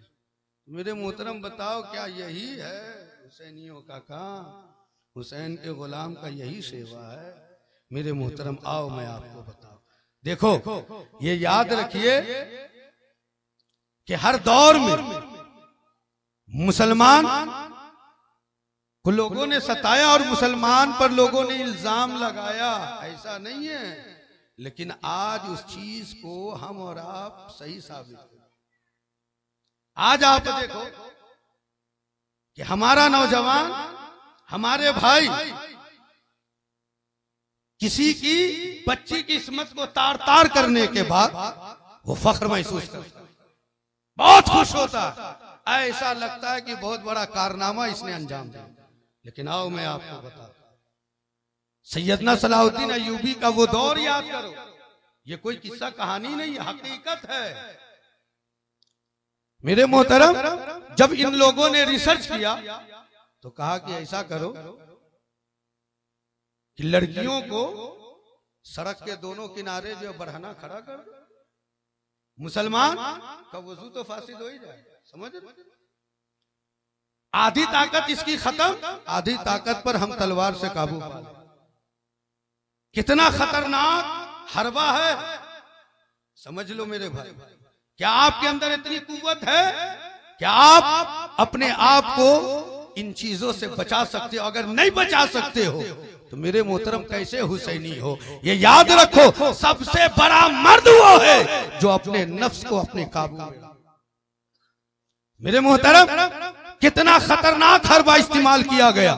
मेरे मोहतरम बताओ, क्या यही है हुसैनियों का काम? हुसैन के गुलाम का यही सेवा है? मेरे मोहतरम आओ मैं आपको बताऊं, देखो ये याद रखिए कि हर दौर में मुसलमान को लोगों ने सताया और मुसलमान पर लोगों ने इल्जाम लगाया, ऐसा नहीं है, लेकिन आज उस चीज को हम और आप सही साबित करें। आज आप देखो कि हमारा नौजवान, हमारे भाई किसी की बच्ची की किस्मत को तार तार करने के बाद वो फख्र महसूस करता है, बहुत खुश होता है, ऐसा लगता है कि बहुत बड़ा कारनामा इसने अंजाम दिया। लेकिन आओ मैं आपको बताता, सैयदना सलाहुद्दीन अय्यूबी का वो दौर याद करो, ये कोई किस्सा कहानी नहीं, हकीकत है। मेरे मोहतरम जब इन लोगों ने रिसर्च किया तो कहा कि ऐसा करो कि लड़कियों को सड़क के दोनों किनारे जो बरहना खड़ा कर दो, मुसलमान का वजू तो फासिद हो ही जाए, समझ रहे? आधी ताकत इसकी खत्म, आधी ताकत पर हम तलवार से काबू पा लें। कितना खतरनाक हरबा है, समझ लो मेरे भाई। क्या आपके अंदर इतनी कुव्वत है? क्या आप अपने आप को इन चीजों से बचा सकते हो? अगर नहीं बचा सकते हो तो मेरे मोहतरम कैसे हुसैनी हो? ये याद रखो, सबसे बड़ा मर्द वो है जो अपने नफ्स को अपने काबू में। मेरे मोहतरम कितना खतरनाक हरबा इस्तेमाल किया गया।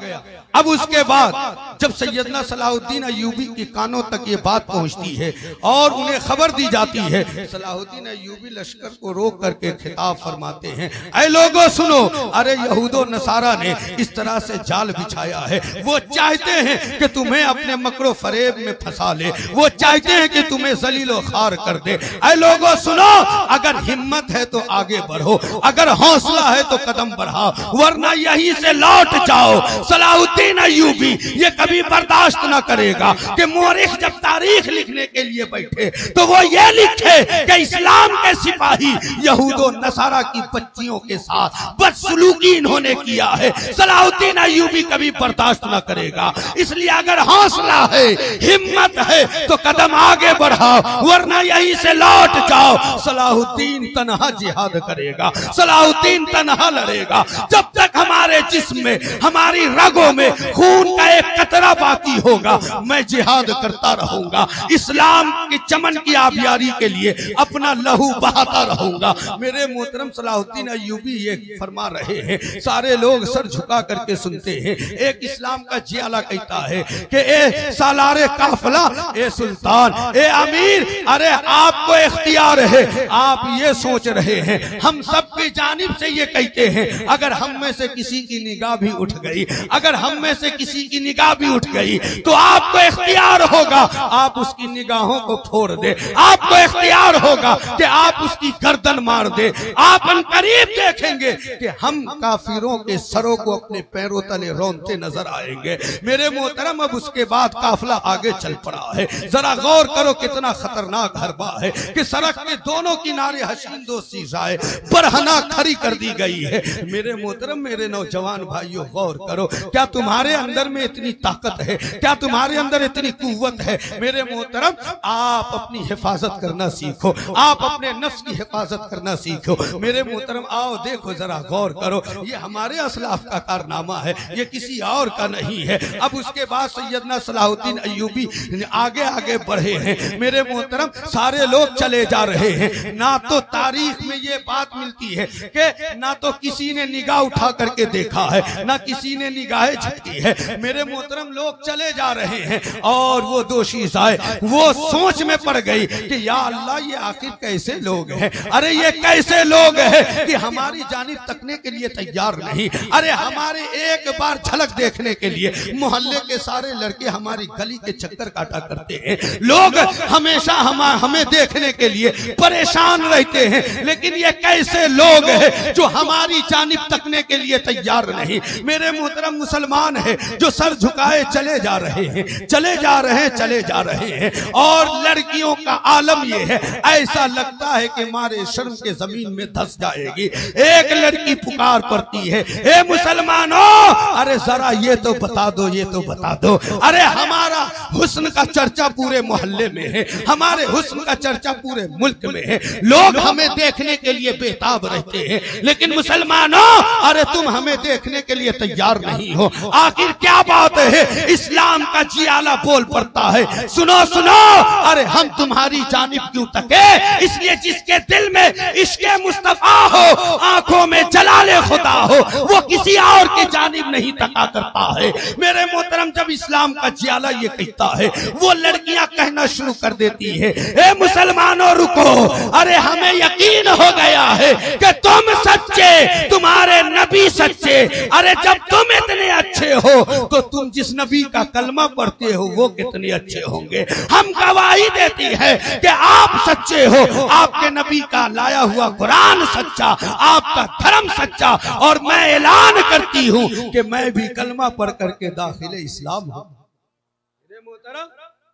अब उसके बाद जब सैयदना सलाहुद्दीन अय्यूबी के कानों तक ये बात पहुंचती है और उन्हें खबर दी जाती है, सलाहुद्दीन अय्यूबी लश्कर को रोक करके खिताब फरमाते हैं, ऐ लोगों सुनो, अरे यहूदो नसारा ने इस तरह से जाल बिछाया है, वो चाहते हैं कि तुम्हें अपने मकरो फरेब में फंसा ले, वो चाहते हैं कि तुम्हें जलीलो खार कर दे। ऐ लोगों सुनो, अगर हिम्मत है तो आगे बढ़ो, अगर हौसला है तो कदम बढ़ाओ, वरना यहीं से लौट जाओ। सलाहुद्दीन अय्यूबी ये कभी बर्दाश्त न करेगा कि मोरिख जब तारीख लिखने के लिए बैठे तो वो ये लिखे कि इस्लाम के सिपाही यहूदो नसारा की बच्चियों के साथ बदसलूकी इन्होंने किया है। सलाहुद्दीन अय्यूबी कभी बर्दाश्त न करेगा। इसलिए अगर हौसला है, हिम्मत है तो कदम आगे बढ़ाओ, वरना यहीं से लौट जाओ। सलाहुद्दीन तन्हा जिहाद करेगा, सलाहुद्दीन तन्हा लड़ेगा। जब तक हमारे जिस्म में, हमारी रगों में खून का एक कतरा बाकी होगा, मैं जिहाद करता रहूंगा, इस्लाम के चमन की आबियारी के लिए अपना लहू बहाता रहूंगा। मेरे मोहतरम सलाहुद्दीन अय्यूबी ये फरमा रहे हैं, सारे लोग सर झुका करके सुनते हैं। एक इस्लाम का जियाला कहता है कि ए सालारे काफिला, ए सुल्तान, ए अमीर, अरे आपको इख्तियार है। आप ये सोच रहे हैं, हम सबकी जानिब से ये कहते हैं, अगर हम में से किसी की निगाह भी उठ गई, अगर हम में से किसी की निगाह भी उठ गई तो आपको इख्तियार होगा आप उसकी निगाहों को फोड़ दे, आपको इख्तियार होगा कि आप उसकी गर्दन मार दे। आप अनकरीब देखेंगे कि हम काफिरों के सरों को अपने पैरों तले रौंदते नजर आएंगे। मेरे मोहतरम, अब उसके बाद काफिला आगे चल पड़ा है। जरा गौर करो कितना खतरनाक हरबा है कि सड़क के दोनों किनारे हसीन दो सीसाएं बरहना खड़ी कर दी गई है। मेरे मोहतरम, मेरे नौजवान भाइयों, गौर करो, क्या तुम्हारे अंदर में इतनी ताकत है? क्या तुम्हारे अंदर इतनी कुव्वत है? मेरे मोहतरम, आप अपनी हिफाजत करना सीखो, आप अपने नफ्स की हिफाजत करना सीखो। मेरे मोहतरम, आओ देखो, जरा गौर करो, ये हमारे असलाफ का कारनामा है, ये किसी और का नहीं है। अब उसके बाद सैयदना सलाहुद्दीन अय्यूबी आगे आगे बढ़े हैं। मेरे मोहतरम, सारे लोग चले जा रहे हैं। ना तो तारीख में ये बात मिलती है कि ना तो किसी ने निगाह उठा करके देखा है, ना किसी ने निगाहें झटकी है। मेरे मोहतरम, लोग चले जा रहे हैं और वो दोषी आए, वो सोच में पड़ गई कि या अल्लाह, ये आखिर कैसे लोग हैं? अरे ये कैसे लोग हैं कि हमारी जानिब तकने के लिए तैयार नहीं? अरे हमारे एक बार झलक देखने के लिए मोहल्ले के सारे लड़के हमारी गली के चक्कर काटा करते हैं। लोग हमेशा हमें देखने के लिए परेशान रहते हैं, लेकिन ये कैसे लोग हैं जो हमारी जानिब तकने के लिए तैयार नहीं? मेरे मोहतरम, मुसलमान है जो सर झुकाए चले जा रहे हैं, चले जा रहे हैं, चले जा रहे हैं। और लड़कियों का आलम ये है, ऐसा लगता है कि मारे शर्म के जमीन में धंस जाएगी। एक लड़की पुकार पड़ती है, ए मुसलमानों, अरे जरा ये तो बता दो, ये तो बता दो। अरे हमारा हुस्न का चर्चा पूरे मोहल्ले में है, हमारे हुस्न का चर्चा पूरे मुल्क में है, लोग हमें देखने के लिए बेताब रहते हैं, लेकिन मुसलमानों, अरे तुम हमें देखने के लिए तैयार नहीं हो। आखिर क्या बात है? इस्लाम का जियाला बोल पड़ता है, सुनो सुनो, अरे हम तुम्हारी जानिब क्यों तके? इसलिए जिसके दिल में इश्क़े मुस्तफा हो, आंखों में जलाले खुदा हो, वो किसी और की जानिब नहीं तका करता है। मेरे मोहतरम, जब इस्लाम का जियाला ये कहता है, वो लड़कियां कहना शुरू कर देती है, ए मुसलमानों रुको, अरे हमें यकीन हो गया है कि तुम सच्चे, तुम्हारे नबी सच्चे। अरे जब तुम इतने अच्छे हो तो तुम जिस नबी का कलमा पढ़ते हो वो कितने अच्छे होंगे। हम गवाही देती है कि आप सच्चे हो, आपके नबी का लाया हुआ कुरान सच्चा, आपका धर्म सच्चा, और मैं ऐलान करती हूं कि मैं भी कलमा पढ़ करके दाखिले इस्लाम हूं। मेरे मोहतरम,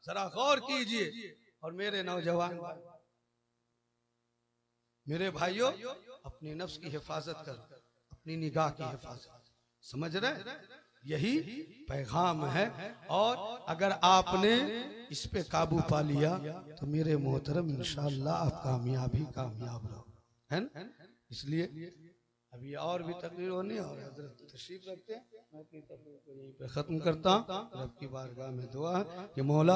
जरा गौर कीजिए। और मेरे नौजवान, मेरे भाइयों, अपनी नफ्स की हिफाजत कर, अपनी निगाह की हिफाजत, समझ रहे? यही पैगाम है। और अगर आपने इस पे काबू पा लिया तो मेरे मोहतरम, इंशाअल्लाह आप कामयाब रहो, है ना? इसलिए अभी और भी तकरीर होनी है और हजरत तशरीफ रखते हैं। मैं अपनी तकरीर को यहीं पे खत्म करता हूँ। रब की बारगाह में दुआ है कि मौला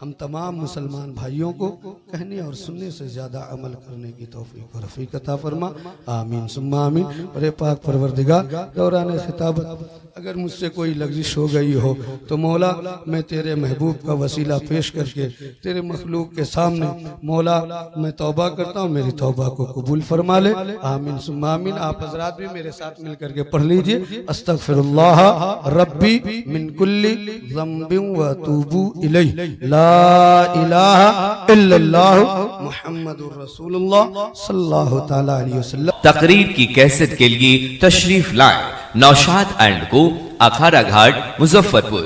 हम तमाम मुसलमान भाइयों को कहने और सुनने से ज्यादा अमल करने की तौफीक और रफीक अता फरमा। आमीन सुम्मा आमीन। और पाक परवरदिगार दौरान खिताबत अगर मुझसे कोई लग़ज़िश हो गई हो तो मौला मैं तेरे महबूब का वसीला पेश करके तेरे मखलूक के सामने मौला मैं तौबा करता हूँ, मेरी तौबा को कबूल फरमा ले। आमीन सुम्मा आमीन। आप हजरात भी मेरे साथ मिल करके पढ़ लीजिए। अस्तगफिरुल्लाह रब्बी मिन कुल्ली ज़ंबिन व अतूबु इलैहि ला इलाहा इल्लल्लाह मुहम्मदुर रसूलुल्लाह सल्लल्लाहु तआला अलैहि वसल्लम। तकरीर की कैसेट के लिए तशरीफ लाएं नौशाद एंड को, अखाड़ा घाट, मुजफ्फरपुर।